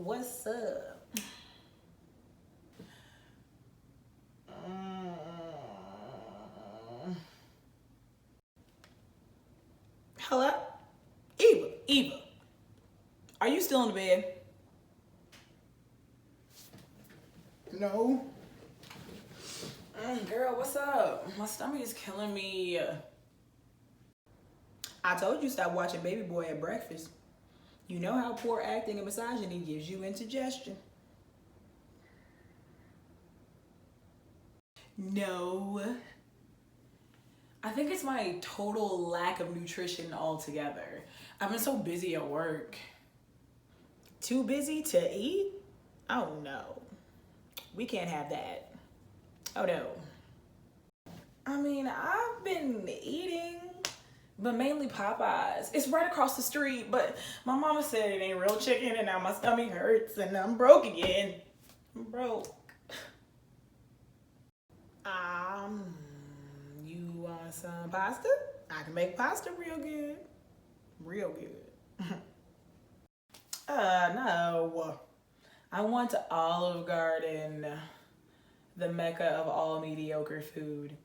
What's up? Hello? Eva, are you still in the bed? No. Girl, what's up? My stomach is killing me. I told you stop watching Baby Boy at breakfast. You know how poor acting and misogyny gives you indigestion. No. I think it's my total lack of nutrition altogether. I've been so busy at work. Too busy to eat? Oh no. We can't have that. Oh no. I mean, I've been eating, but mainly Popeyes. It's right across the street, but my mama said it ain't real chicken and now my stomach hurts and I'm broke again. I'm broke. You want some pasta? I can make pasta real good. Real good. No. I want Olive Garden, the mecca of all mediocre food.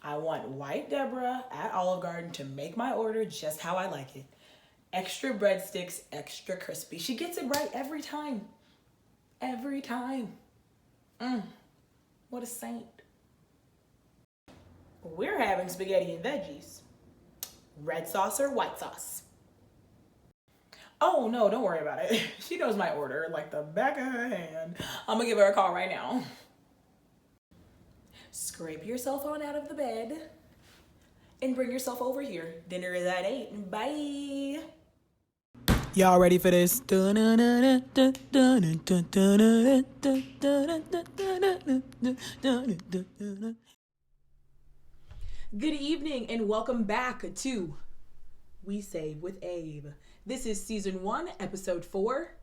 I want White Deborah at Olive Garden to make my order just how I like it. Extra breadsticks, extra crispy. She gets it right every time. Every time. What a saint. We're having spaghetti and veggies. Red sauce or white sauce? Oh, no, don't worry about it. She knows my order like the back of her hand. I'm gonna give her a call right now. Scrape yourself on out of the bed and bring yourself over here. Dinner is at 8. Bye. Y'all ready for this? Good evening and welcome back to We Save with Abe. This is season 1, episode 4.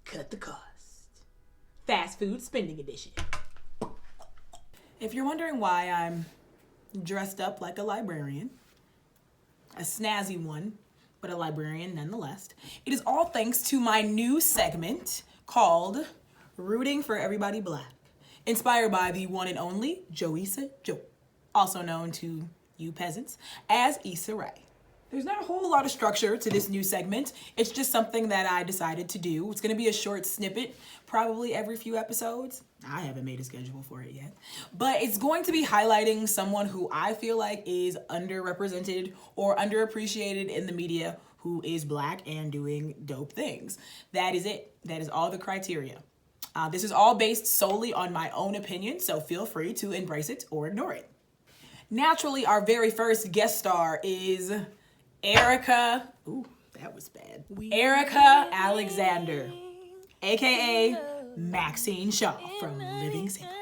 Cut the cost. Fast food spending edition. If you're wondering why I'm dressed up like a librarian, a snazzy one, but a librarian nonetheless, it is all thanks to my new segment called Rooting for Everybody Black, inspired by the one and only Joisa Joe, also known to you peasants as Issa Rae. There's not a whole lot of structure to this new segment. It's just something that I decided to do. It's gonna be a short snippet, probably every few episodes. I haven't made a schedule for it yet. But it's going to be highlighting someone who I feel like is underrepresented or underappreciated in the media who is Black and doing dope things. That is it. That is all the criteria. This is all based solely on my own opinion, so feel free to embrace it or ignore it. Naturally, our very first guest star is Erica. Ooh, that was bad. Erica Alexander, aka Maxine Shaw from Living Single.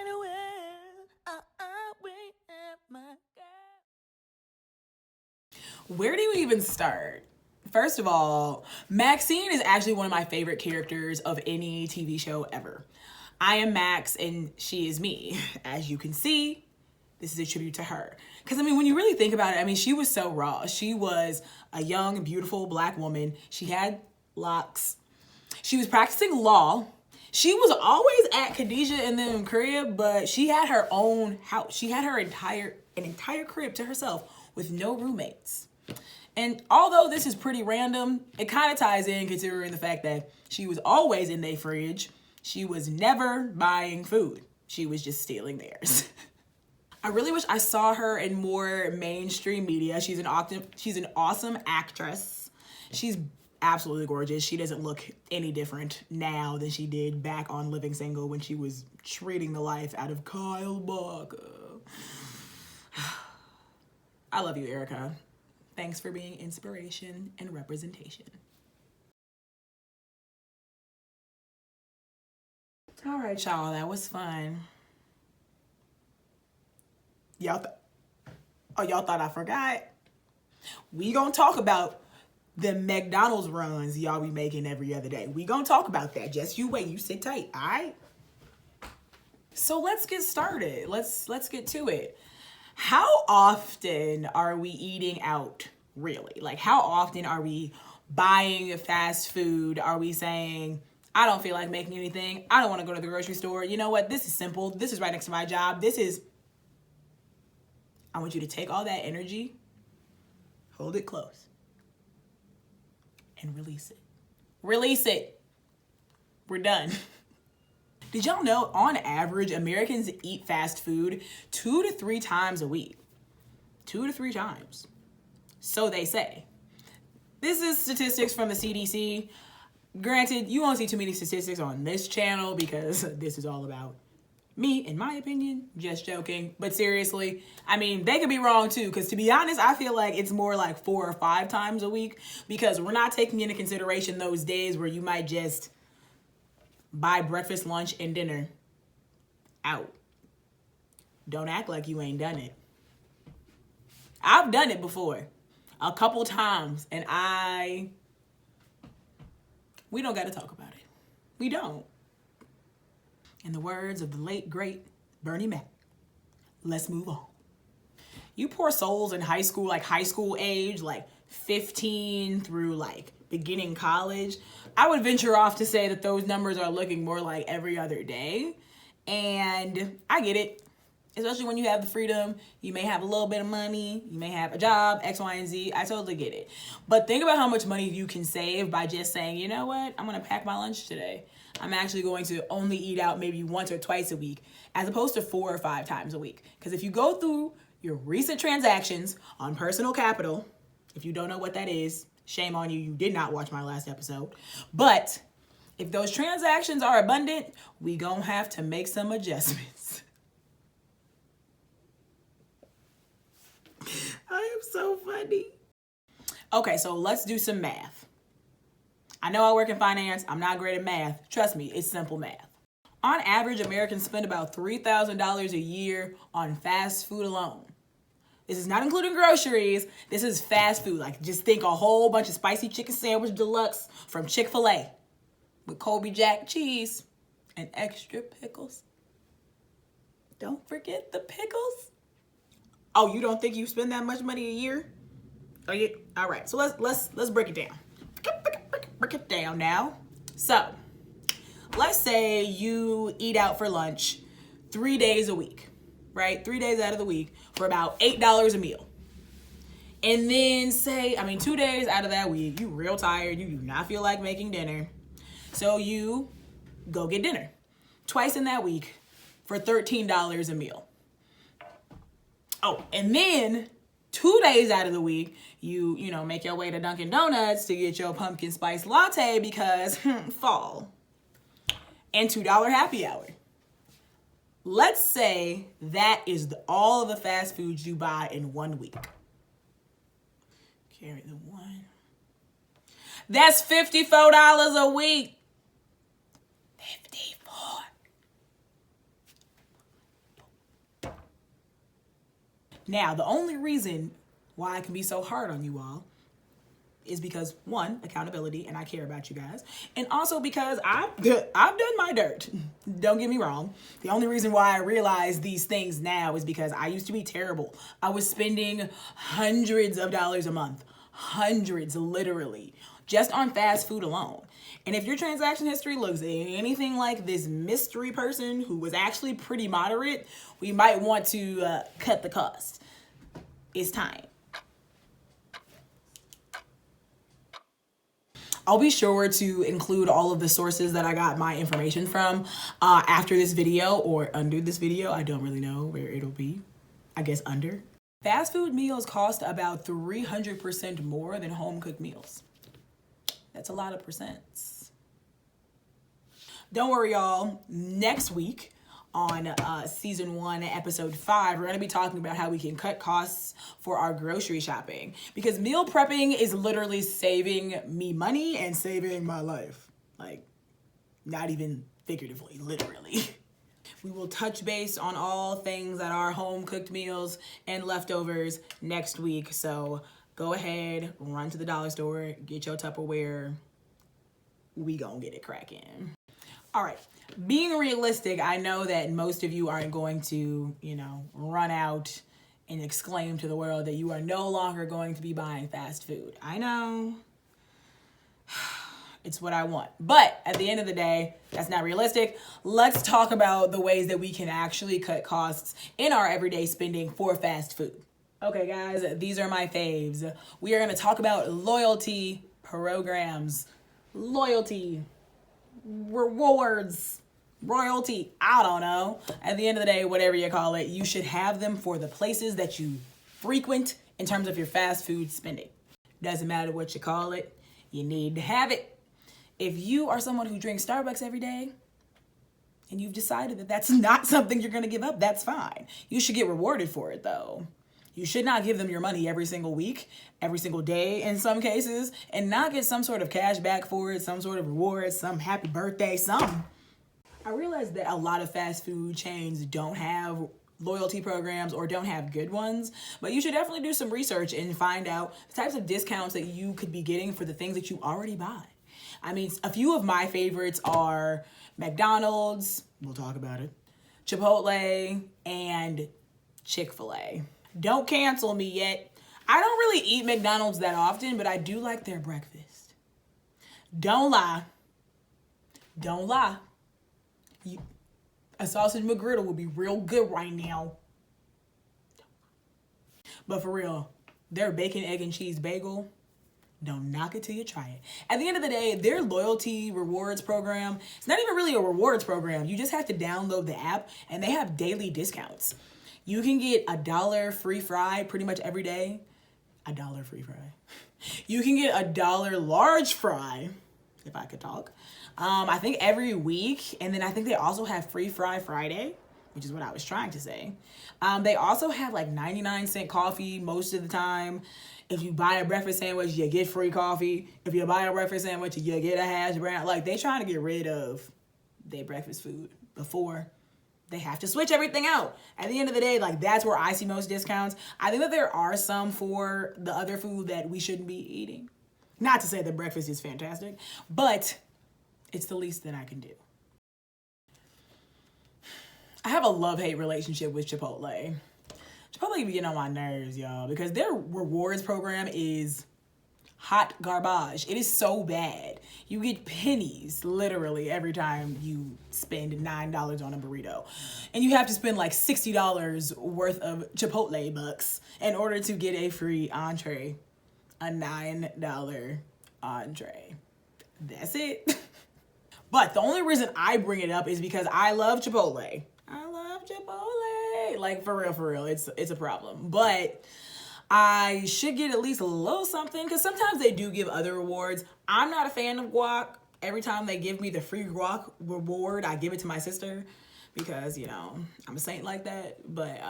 Where do you even start? First of all, Maxine is actually one of my favorite characters of any TV show ever. I am Max and she is me. As you can see, this is a tribute to her. Because, I mean, when you really think about it, I mean, she was so raw. She was a young, beautiful Black woman. She had locks. She was practicing law. She was always at Khadijah and them crib, but she had her own house. She had an entire crib to herself with no roommates. And although this is pretty random, it kind of ties in considering the fact that she was always in their fridge. She was never buying food. She was just stealing theirs. I really wish I saw her in more mainstream media. She's an awesome actress. She's absolutely gorgeous. She doesn't look any different now than she did back on Living Single when she was treating the life out of Kyle Barker. I love you, Erica. Thanks for being inspiration and representation. All right, y'all, that was fun. Y'all thought I forgot? We gonna talk about the McDonald's runs y'all be making every other day. We gonna talk about that. Just you wait. You sit tight, all right? So let's get started. Let's get to it. How often are we eating out, really? Like, how often are we buying fast food? Are we saying, I don't feel like making anything, I don't want to go to the grocery store, you know what, this is simple, this is right next to my job, I want you to take all that energy, hold it close, and release it. Release it. We're done. Did y'all know, on average, Americans eat fast food 2 to 3 times a week? 2 to 3 times. So they say. This is statistics from the CDC. Granted, you won't see too many statistics on this channel because this is all about me, in my opinion. Just joking. But seriously, I mean, they could be wrong too, because to be honest, I feel like it's more like 4 or 5 times a week, because we're not taking into consideration those days where you might just buy breakfast, lunch, and dinner out. Don't act like you ain't done it. I've done it before a couple times, and we don't got to talk about it. We don't. In the words of the late, great Bernie Mac, let's move on. You poor souls in high school, like high school age, like 15 through like beginning college, I would venture off to say that those numbers are looking more like every other day. And I get it. Especially when you have the freedom, you may have a little bit of money, you may have a job, X, Y, and Z. I totally get it. But think about how much money you can save by just saying, you know what, I'm going to pack my lunch today. I'm actually going to only eat out maybe once or twice a week, as opposed to 4 or 5 times a week. Because if you go through your recent transactions on Personal Capital, if you don't know what that is, shame on you, you did not watch my last episode. But if those transactions are abundant, we gonna have to make some adjustments. I am so funny. Okay, so let's do some math. I know I work in finance. I'm not great at math. Trust me, it's simple math. On average, Americans spend about $3,000 a year on fast food alone. This is not including groceries. This is fast food. Like, just think a whole bunch of spicy chicken sandwich deluxe from Chick-fil-A with Colby Jack cheese and extra pickles. Don't forget the pickles. Oh, you don't think you spend that much money a year? Oh, yeah. All right. So let's break it down. Break it down now. So let's say you eat out for lunch 3 days a week, right? 3 days out of the week for about $8 a meal. And then 2 days out of that week, you real tired. You do not feel like making dinner. So you go get dinner twice in that week for $13 a meal. Oh, and then 2 days out of the week, you make your way to Dunkin' Donuts to get your pumpkin spice latte because fall. And $2 happy hour. Let's say that is all of the fast foods you buy in 1 week. Carry the one. That's $54 a week. 54. Now, the only reason why I can be so hard on you all is because, one, accountability, and I care about you guys, and also because I've done my dirt. Don't get me wrong. The only reason why I realize these things now is because I used to be terrible. I was spending hundreds of dollars a month. Hundreds, literally, just on fast food alone. And if your transaction history looks anything like this mystery person who was actually pretty moderate, we might want to cut the cost. It's time. I'll be sure to include all of the sources that I got my information from after this video or under this video. I don't really know where it'll be. I guess under. Fast food meals cost about 300% more than home-cooked meals. That's a lot of percents. Don't worry, y'all. Next week on season 1, episode 5, we're going to be talking about how we can cut costs for our grocery shopping, because meal prepping is literally saving me money and saving my life. Like, not even figuratively, literally. We will touch base on all things that are home-cooked meals and leftovers next week. So go ahead, run to the dollar store, get your Tupperware. We gonna get it cracking. All right, being realistic, I know that most of you aren't going to, run out and exclaim to the world that you are no longer going to be buying fast food. I know. It's what I want. But at the end of the day, that's not realistic. Let's talk about the ways that we can actually cut costs in our everyday spending for fast food. Okay, guys, these are my faves. We are going to talk about loyalty programs, loyalty, rewards, royalty. I don't know. At the end of the day, whatever you call it, you should have them for the places that you frequent in terms of your fast food spending. Doesn't matter what you call it, you need to have it. If you are someone who drinks Starbucks every day and you've decided that that's not something you're going to give up, that's fine. You should get rewarded for it, though. You should not give them your money every single week, every single day in some cases, and not get some sort of cash back for it, some sort of reward, some happy birthday, something. I realize that a lot of fast food chains don't have loyalty programs or don't have good ones, but you should definitely do some research and find out the types of discounts that you could be getting for the things that you already buy. I mean, a few of my favorites are McDonald's, we'll talk about it, Chipotle, and Chick-fil-A. Don't cancel me yet. I don't really eat McDonald's that often, but I do like their breakfast. Don't lie. Don't lie. A sausage McGriddle would be real good right now. But for real, their bacon, egg, and cheese bagel, don't knock it till you try it. At the end of the day, their loyalty rewards program, it's not even really a rewards program. You just have to download the app, and they have daily discounts. You can get $1 free fry pretty much every day. $1 free fry. You can get $1 large fry, if I could talk. I think every week. And then I think they also have free fry Friday, which is what I was trying to say. They also have like 99-cent coffee most of the time. If you buy a breakfast sandwich, you get free coffee. If you buy a breakfast sandwich, you get a hash brown. Like, they trying to get rid of their breakfast food before they have to switch everything out. At the end of the day, like, that's where I see most discounts. I think that there are some for the other food that we shouldn't be eating. Not to say that breakfast is fantastic, but it's the least that I can do. I have a love-hate relationship with Chipotle. Chipotle be getting on my nerves, y'all, because their rewards program is hot garbage. It is so bad. You get pennies literally every time you spend $9 on a burrito. And you have to spend like $60 worth of Chipotle bucks in order to get a free entree. A $9 entree. That's it. But the only reason I bring it up is because I love Chipotle. I love Chipotle. Like, for real, it's a problem. But I should get at least a little something, because sometimes they do give other rewards. I'm not a fan of guac. Every time they give me the free guac reward, I give it to my sister because, you know, I'm a saint like that. But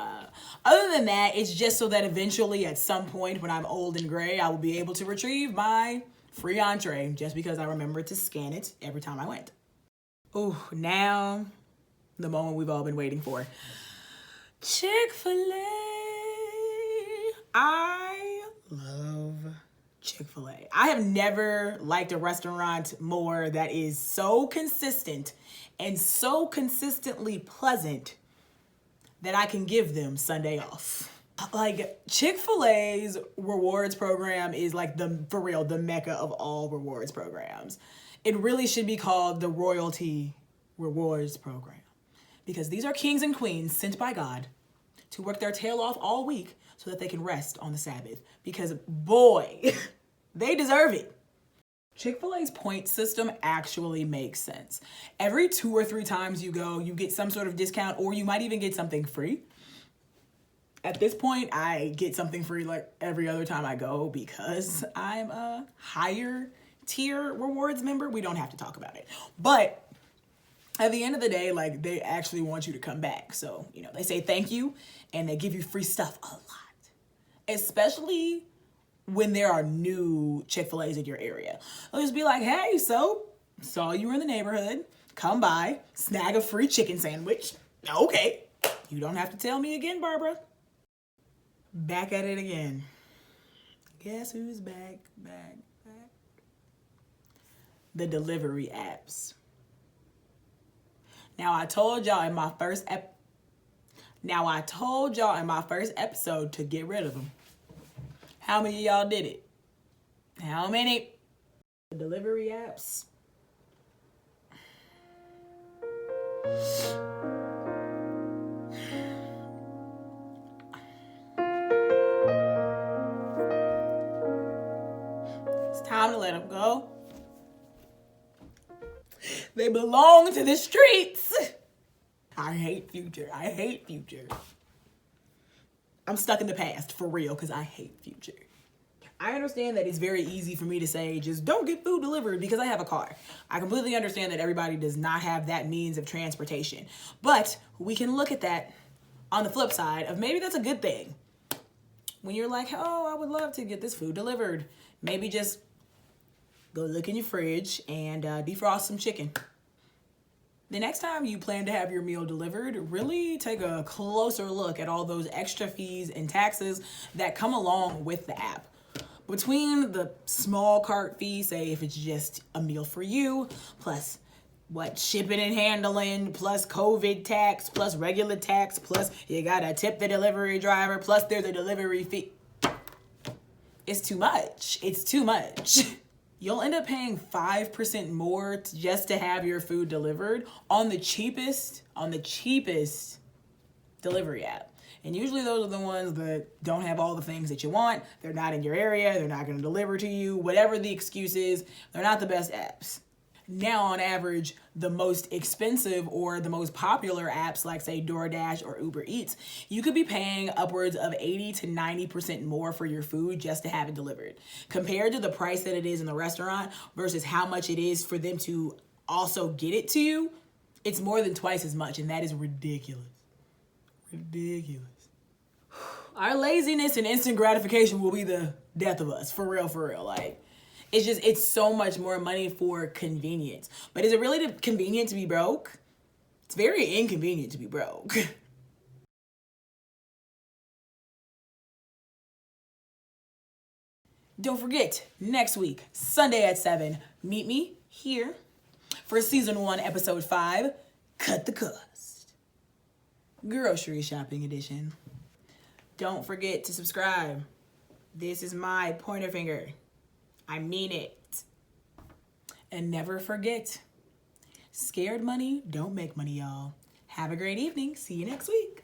other than that, it's just so that eventually at some point when I'm old and gray, I will be able to retrieve my free entree just because I remember to scan it every time I went. Ooh, now the moment we've all been waiting for. Chick-fil-A. I love Chick-fil-A. I have never liked a restaurant more that is so consistent and so consistently pleasant that I can give them Sunday off. Like, Chick-fil-A's rewards program is like for real, the mecca of all rewards programs. It really should be called the Royalty Rewards Program, because these are kings and queens sent by God to work their tail off all week so that they can rest on the Sabbath, because boy, they deserve it. Chick-fil-A's point system actually makes sense. Every 2 or 3 times you go, you get some sort of discount, or you might even get something free. At this point, I get something free like every other time I go because I'm a higher tier rewards member. We don't have to talk about it. But at the end of the day, like, they actually want you to come back. So, you know, they say thank you and they give you free stuff a lot. Especially when there are new Chick-fil-A's in your area. They'll just be like, hey, so saw you were in the neighborhood. Come by, snag a free chicken sandwich. Okay. You don't have to tell me again, Barbara. Back at it again. Guess who's back? The delivery apps. Now I told y'all in my first episode to get rid of them. How many of y'all did it? How many? Delivery apps. It's time to let them go. They belong to the streets. I hate Future. I hate Future. I'm stuck in the past for real because I hate Future. I understand that it's very easy for me to say, just don't get food delivered because I have a car. I completely understand that everybody does not have that means of transportation. But we can look at that on the flip side of maybe that's a good thing. When you're like, oh, I would love to get this food delivered. Maybe just go look in your fridge and defrost some chicken. The next time you plan to have your meal delivered, really take a closer look at all those extra fees and taxes that come along with the app. Between the small cart fee, say if it's just a meal for you, plus shipping and handling, plus COVID tax, plus regular tax, plus you gotta tip the delivery driver, plus there's a delivery fee. It's too much. It's too much. You'll end up paying 5% more just to have your food delivered on the cheapest delivery app. And usually those are the ones that don't have all the things that you want. They're not in your area. They're not going to deliver to you. Whatever the excuse is, they're not the best apps. Now, on average, the most expensive or the most popular apps like, say, DoorDash or Uber Eats, you could be paying upwards of 80 to 90% more for your food just to have it delivered. Compared to the price that it is in the restaurant versus how much it is for them to also get it to you, it's more than twice as much, and that is ridiculous. Ridiculous. Our laziness and instant gratification will be the death of us, for real. Like, it's so much more money for convenience. But is it really convenient to be broke? It's very inconvenient to be broke. Don't forget, next week, Sunday at 7, meet me here for season 1, episode 5, Cut the Cost. Grocery shopping edition. Don't forget to subscribe. This is my pointer finger. I mean it. And never forget, scared money don't make money, y'all. Have a great evening. See you next week.